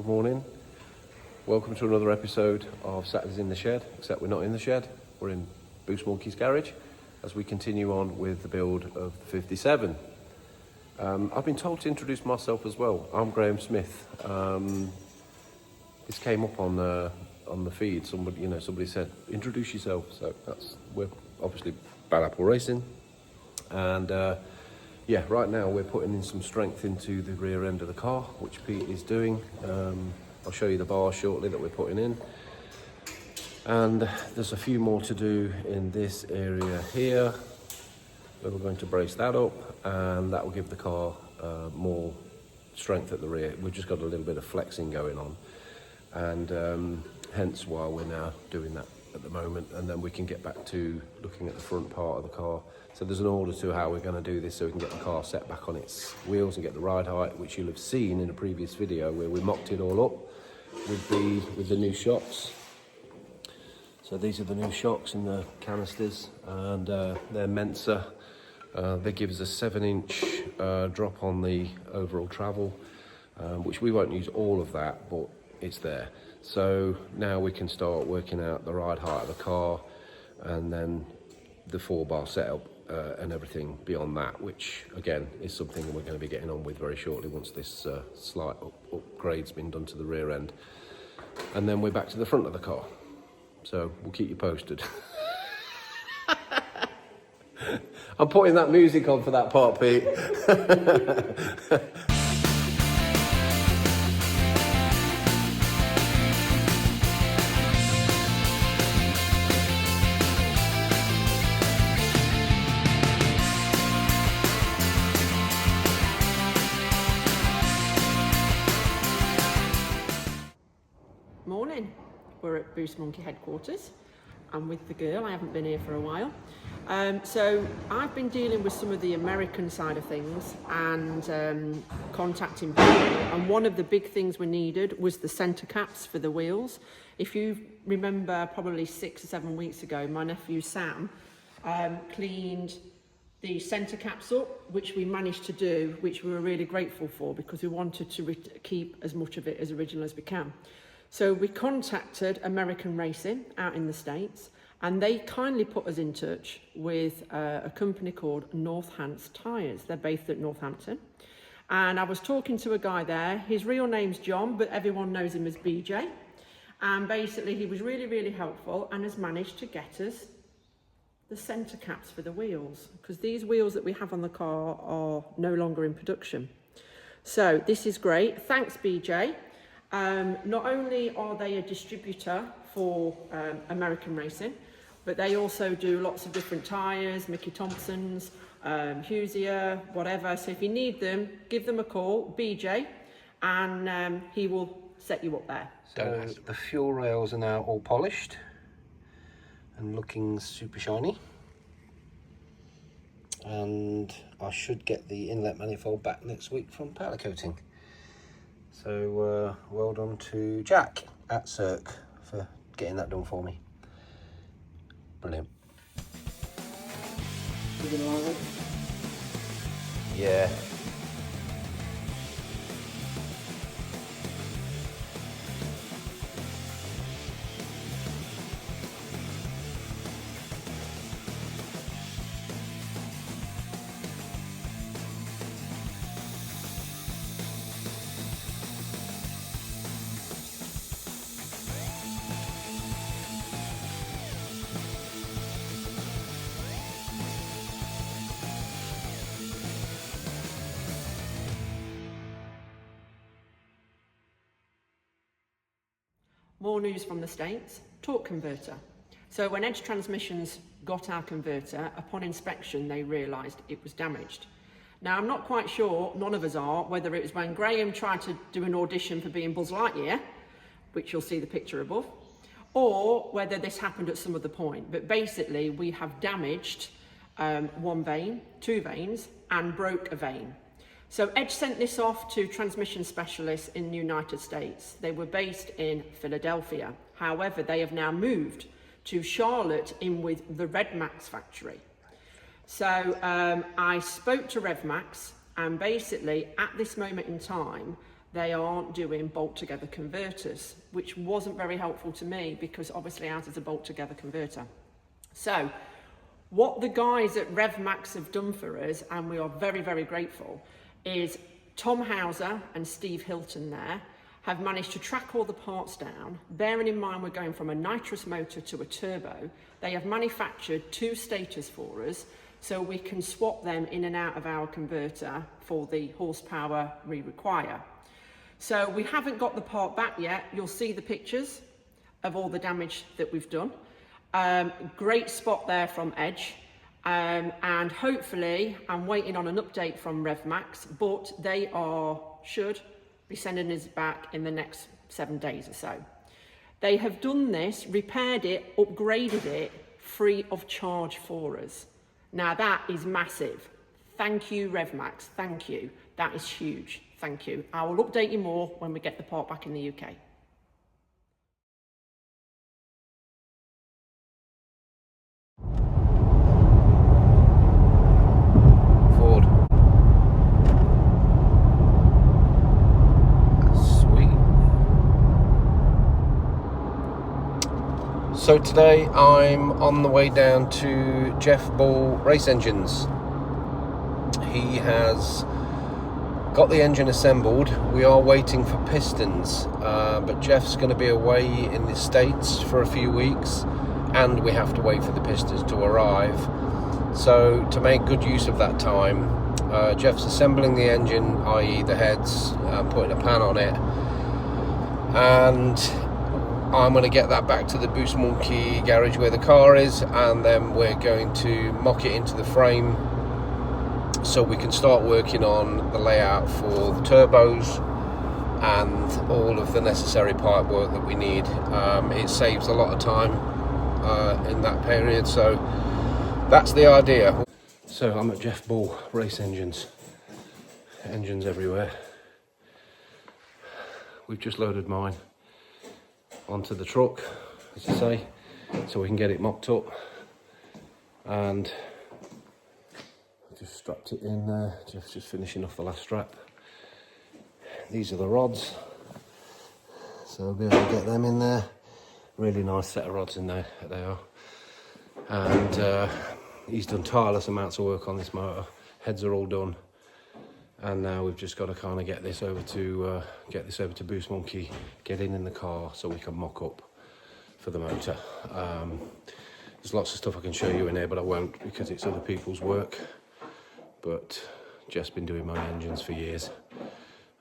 Good morning. Welcome to another episode of Saturdays in the Shed, except we're not in the shed, we're in Boost Monkey's garage as we continue on with the build of the 57. I've been told to introduce myself as well. I'm Graham Smith. This came up on the feed. Somebody said, introduce yourself. So we're obviously Bad Apple Racing. And right now we're putting in some strength into the rear end of the car, which Pete is doing. I'll show you the bars shortly that we're putting in. And there's a few more to do in this area here, where we're going to brace that up, and that will give the car more strength at the rear. We've just got a little bit of flexing going on, and hence why we're now doing that at the moment, and then we can get back to looking at the front part of the car. So there's an order to how we're going to do this so we can get the car set back on its wheels and get the ride height, which you'll have seen in a previous video where we mocked it all up with the new shocks. So these are the new shocks in the canisters, and they're Mensa. They give us a 7-inch drop on the overall travel, which we won't use all of that, but it's there. So now we can start working out the ride height of the car, and then the 4-bar setup and everything beyond that, which again is something we're going to be getting on with very shortly once this slight upgrade's been done to the rear end. And then we're back to the front of the car. So we'll keep you posted. I'm putting that music on for that part, Pete. Morning. We're at Boost Monkey headquarters. I'm with the girl. I haven't been here for a while. So I've been dealing with some of the American side of things and contacting people. And one of the big things we needed was the center caps for the wheels. If you remember, probably 6 or 7 weeks ago, my nephew Sam cleaned the center caps up, which we managed to do, which we were really grateful for because we wanted to keep as much of it as original as we can. So we contacted American Racing out in the States, and they kindly put us in touch with a company called Northants Tyres. They're based at Northampton. And I was talking to a guy there. His real name's John, but everyone knows him as BJ. And basically he was really, really helpful and has managed to get us the center caps for the wheels, because these wheels that we have on the car are no longer in production. So this is great. Thanks, BJ. Not only are they a distributor for American Racing, but they also do lots of different tyres, Mickey Thompson's, Husier, whatever. So if you need them, give them a call, BJ, and he will set you up there. So the fuel rails are now all polished and looking super shiny. And I should get the inlet manifold back next week from powder coating. So well done to Jack at Cirque for getting that done for me. Brilliant. You gonna like it? Yeah. More news from the States, torque converter. So when Edge Transmissions got our converter, upon inspection they realised it was damaged. Now I'm not quite sure, none of us are, whether it was when Graham tried to do an audition for being Buzz Lightyear, which you'll see the picture above, or whether this happened at some other point. But basically we have damaged one vein, 2 veins, and broke a vein. So Edge sent this off to transmission specialists in the United States. They were based in Philadelphia. However, they have now moved to Charlotte in with the RedMax factory. So I spoke to RevMax, and basically at this moment in time, they aren't doing bolt together converters, which wasn't very helpful to me because obviously ours is a bolt together converter. So what the guys at RevMax have done for us, and we are very, very grateful, is Tom Hauser and Steve Hilton there have managed to track all the parts down. Bearing in mind we're going from a nitrous motor to a turbo, they have manufactured 2 stators for us, so we can swap them in and out of our converter for the horsepower we require. So we haven't got the part back yet. You'll see the pictures of all the damage that we've done. Great spot there from Edge. And hopefully, I'm waiting on an update from RevMax, but they should be sending us back in the next 7 days or so. They have done this, repaired it, upgraded it, free of charge for us. Now that is massive. Thank you, RevMax, thank you. That is huge, thank you. I will update you more when we get the part back in the UK. So today I'm on the way down to Jeff Ball Race Engines. He has got the engine assembled. We are waiting for pistons, but Jeff's going to be away in the States for a few weeks, and we have to wait for the pistons to arrive. So to make good use of that time, Jeff's assembling the engine, i.e. the heads, putting a pan on it, and I'm going to get that back to the Boost Monkey garage where the car is, and then we're going to mock it into the frame so we can start working on the layout for the turbos and all of the necessary pipe work that we need. It saves a lot of time in that period, so that's the idea. So I'm at Jeff Ball Race Engines. Engines everywhere. We've just loaded mine onto the truck, as I say, so we can get it mocked up, and I just strapped it in there. Just finishing off the last strap. These are the rods, so I'll be able to get them in there. Really nice set of rods in there, they are. And he's done tireless amounts of work on this motor. Heads are all done, and now we've just got to kind of get this over to Boost Monkey, get in the car so we can mock up for the motor. There's lots of stuff I can show you in here, but I won't because it's other people's work. But Jeff's been doing my engines for years.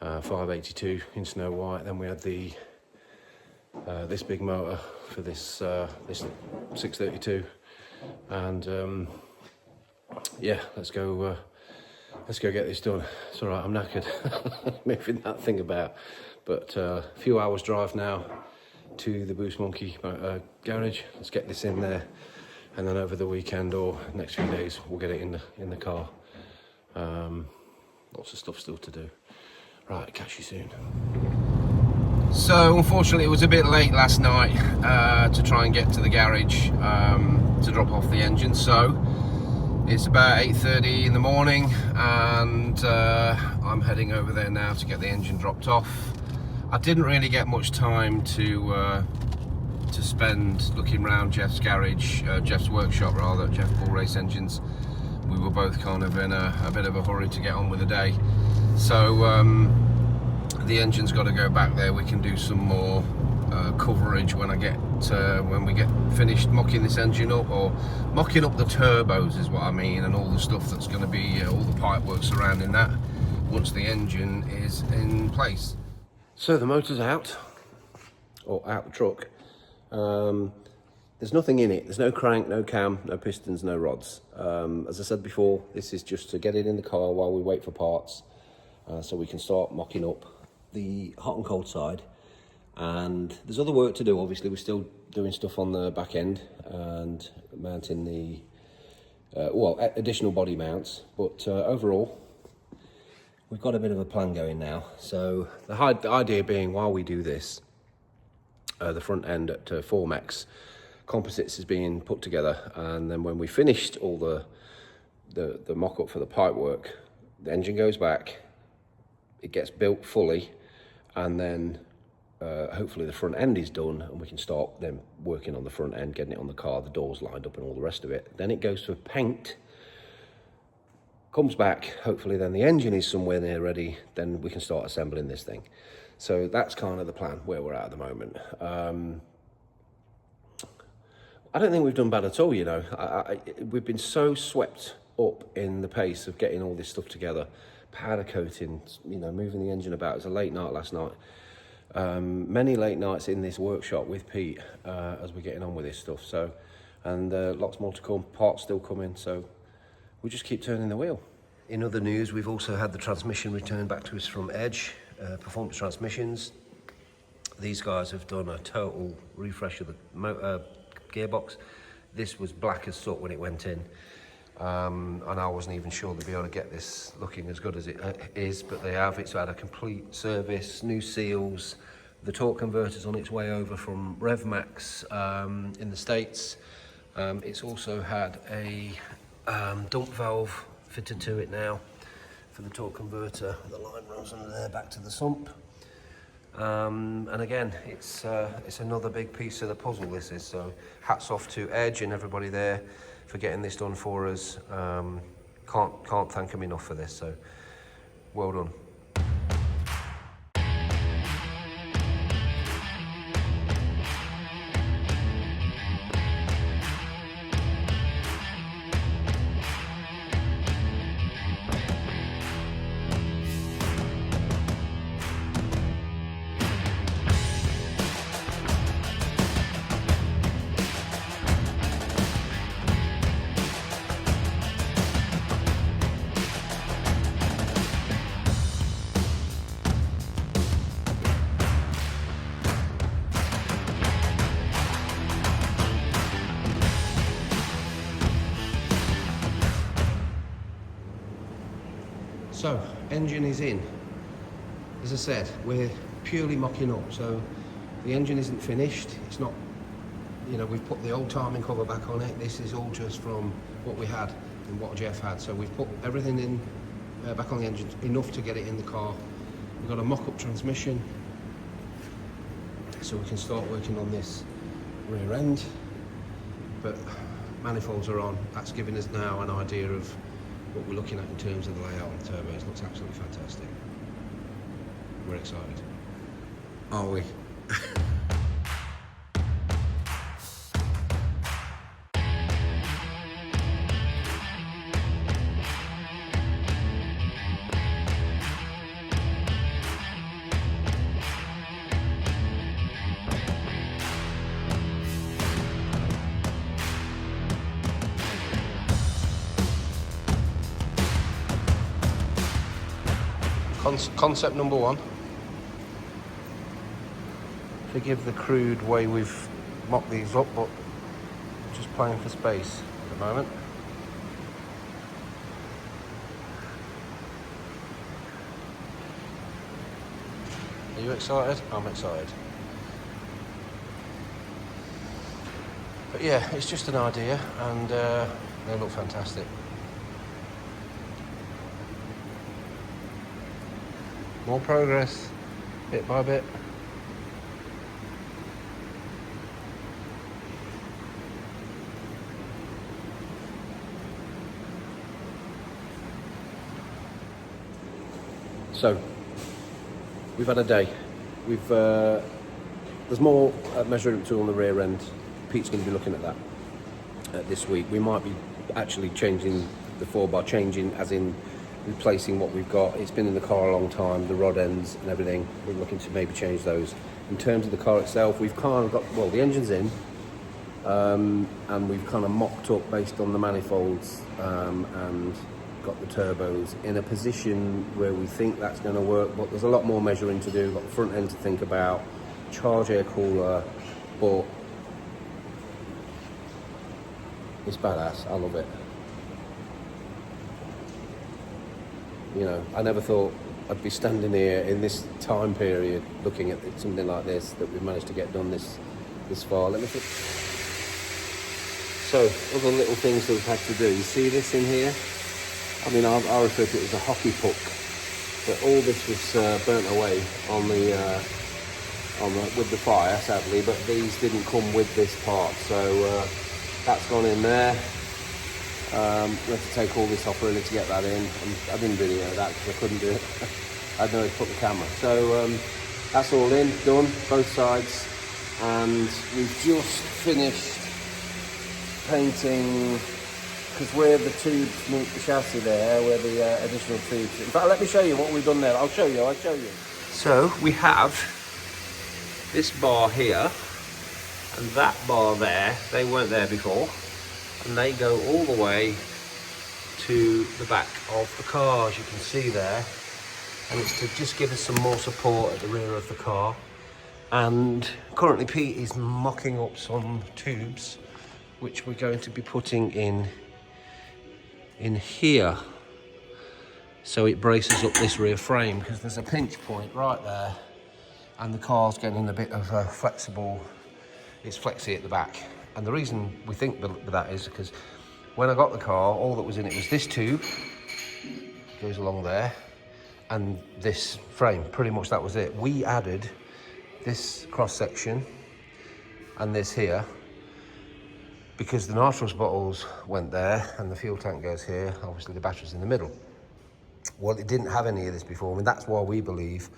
582 in Snow White. Then we had the this big motor for this 632, and yeah, let's go get this done. It's all right, I'm knackered moving that thing about, but a few hours drive now to the Boost Monkey garage. Let's get this in there, and then over the weekend or next few days we'll get it in the car. Lots of stuff still to do. Right, catch you soon. So unfortunately it was a bit late last night to try and get to the garage to drop off the engine, so it's about 8:30 in the morning, and I'm heading over there now to get the engine dropped off. I didn't really get much time to spend looking around Jeff's garage, Jeff's workshop rather, Jeff Ball Race Engines. We were both kind of in a bit of a hurry to get on with the day, so the engine's got to go back there. We can do some more coverage when we get finished mocking this engine up, or mocking up the turbos is what I mean, and all the stuff that's going to be all the pipe work surrounding that once the engine is in place. So the motor's out, or out the truck. There's nothing in it. There's no crank, no cam, no pistons, no rods. As I said before, this is just to get it in the car while we wait for parts, so we can start mocking up the hot and cold side. And there's other work to do. Obviously we're still doing stuff on the back end and mounting the additional body mounts, but overall we've got a bit of a plan going now. So the idea being, while we do this, the front end at Formex composites is being put together, and then when we finished all the mock-up for the pipe work, the engine goes back, it gets built fully, and then hopefully the front end is done, and we can start then working on the front end, getting it on the car, the doors lined up and all the rest of it. Then it goes for paint, comes back, hopefully then the engine is somewhere near ready, then we can start assembling this thing. So that's kind of the plan where we're at the moment. I don't think we've done bad at all, you know. We've been so swept up in the pace of getting all this stuff together, powder coating, you know, moving the engine about. It was a late night last night. Many late nights in this workshop with Pete as we're getting on with this stuff. So, and lots more to come, parts still coming, so we just keep turning the wheel. In other news, we've also had the transmission returned back to us from Edge, Performance Transmissions. These guys have done a total refresh of the gearbox. This was black as soot when it went in, and I wasn't even sure they'd be able to get this looking as good as it is, but they have. It's had a complete service, new seals, the torque converter's on its way over from RevMax in the States. It's also had a dump valve fitted to it now for the torque converter. The line runs under there back to the sump. And again, it's another big piece of the puzzle, this is. So hats off to Edge and everybody there for getting this done for us. Can't thank them enough for this, so well done. So, engine is in. As I said, we're purely mocking up, so the engine isn't finished. It's not, you know, we've put the old timing cover back on it. This is all just from what we had and what Jeff had. So we've put everything in back on the engine, enough to get it in the car. We've got a mock-up transmission, so we can start working on this rear end. But manifolds are on. That's giving us now an idea of what we're looking at in terms of the layout on the turbos. Looks absolutely fantastic. We're excited. Are we? Concept number one. Forgive the crude way we've mocked these up, but just playing for space at the moment. Are you excited? I'm excited. But yeah, it's just an idea, and they look fantastic. More progress, bit by bit. So, we've had a day. There's more measuring tool on the rear end. Pete's going to be looking at that this week. We might be actually changing the 4-bar, as in replacing what we've got. It's been in the car a long time, the rod ends and everything. We're looking to maybe change those. In terms of the car itself, we've kind of got, well, the engine's in, and we've kind of mocked up based on the manifolds, and got the turbos in a position where we think that's going to work, but there's a lot more measuring to do. Got the front end to think about, charge air cooler, but it's badass. I love it. You know, I never thought I'd be standing here in this time period looking at something like this that we've managed to get done this far. Let me think. So, other little things that we've had to do. You see this in here? I mean, I refer to it as a hockey puck. but all this was burnt away on the with the fire, sadly. But these didn't come with this part, so that's gone in there. We had to take all this off really to get that in. And I didn't video that because I couldn't do it. I had nowhere to put the camera. So that's all in, done, both sides. And we've just finished painting, because where the tubes meet the chassis there, where the additional tubes. In fact, let me show you what we've done there. I'll show you. So we have this bar here and that bar there. They weren't there before. And they go all the way to the back of the car, as you can see there. And it's to just give us some more support at the rear of the car. And currently Pete is mocking up some tubes, which we're going to be putting in here. So it braces up this rear frame, because there's a pinch point right there. And the car's getting a bit of a flexible, it's flexy at the back. And the reason we think that is because when I got the car, all that was in it was this tube, goes along there, and this frame. Pretty much that was it. We added this cross section and this here because the nitrous bottles went there and the fuel tank goes here. Obviously the battery's in the middle. Well, it didn't have any of this before. I mean, that's why we believe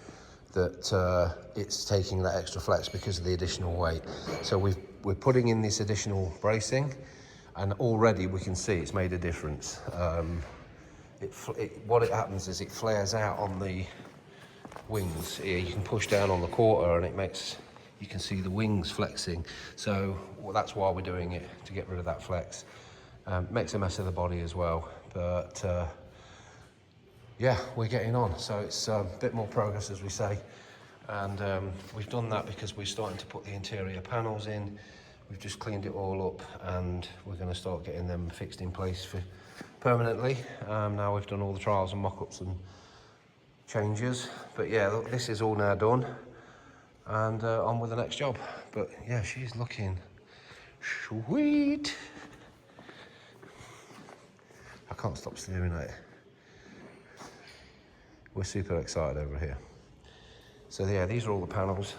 that it's taking that extra flex, because of the additional weight. So we're putting in this additional bracing, and already we can see it's made a difference. What it happens is it flares out on the wings here. You can push down on the quarter and it makes, you can see the wings flexing. So that's why we're doing it, to get rid of that flex. Makes a mess of the body as well, but yeah, we're getting on. So it's a bit more progress, as we say. And we've done that because we're starting to put the interior panels in. We've just cleaned it all up, and we're going to start getting them fixed in place for permanently. Now we've done all the trials and mock-ups and changes. But yeah, look, this is all now done, and on with the next job. But yeah, she's looking sweet. I can't stop staring at it. We're super excited over here. So yeah, these are all the panels.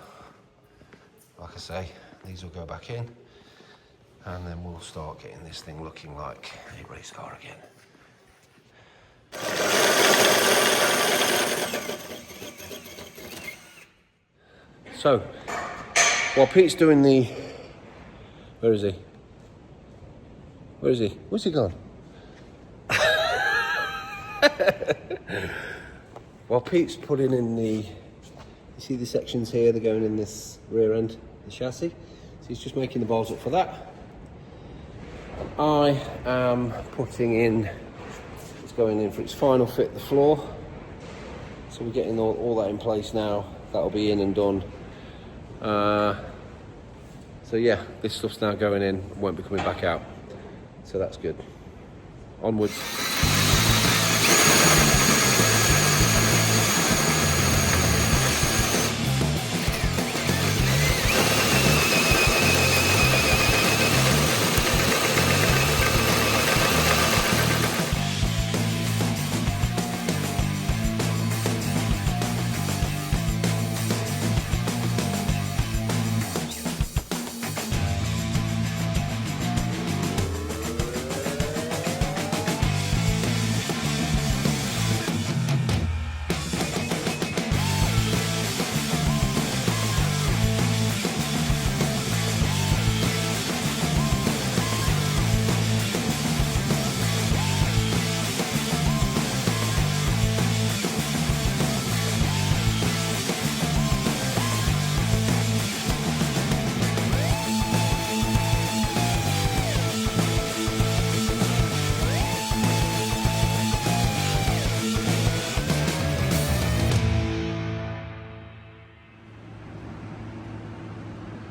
Like I say, these will go back in, and then we'll start getting this thing looking like a race car again. So, while Pete's doing the... Where is he? Where's he gone? While Pete's putting in the... You see the sections here, they're going in this rear end, the chassis. So he's just making the bars up for that. I am putting in, it's going in for its final fit, the floor. So we're getting all that in place now. That'll be in and done. So yeah, this stuff's now going in, won't be coming back out. So that's good. Onwards.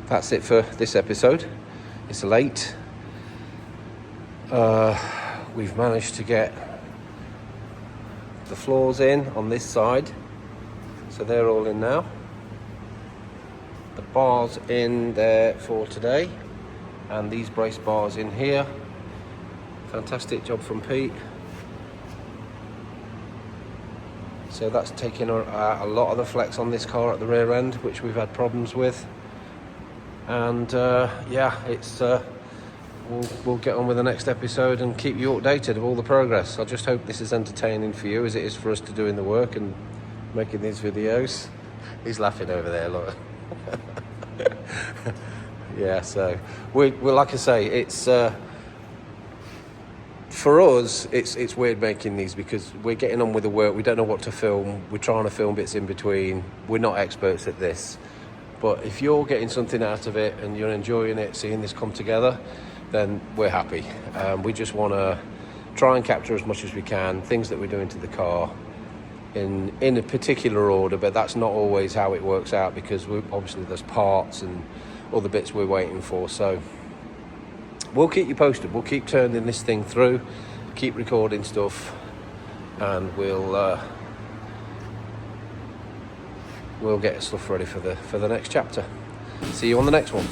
That's it for this episode. It's late. We've managed to get the floors in on this side, so they're all in now. The bars in there for today, and these brace bars in here. Fantastic job from Pete. So that's taking a lot of the flex on this car at the rear end, which we've had problems with. And yeah, it's we'll get on with the next episode and keep you updated of all the progress. I just hope this is entertaining for you as it is for us to doing the work and making these videos. He's laughing over there, look. Yeah, so we're like I say, it's for us, it's weird making these because we're getting on with the work. We don't know what to film. We're trying to film bits in between. We're not experts at this. But if you're getting something out of it and you're enjoying it, seeing this come together, then we're happy. We just want to try and capture as much as we can, things that we're doing to the car in a particular order, but that's not always how it works out because obviously there's parts and other bits we're waiting for. So we'll keep you posted. We'll keep turning this thing through, keep recording stuff, and we'll get stuff ready for the next chapter. See you on the next one.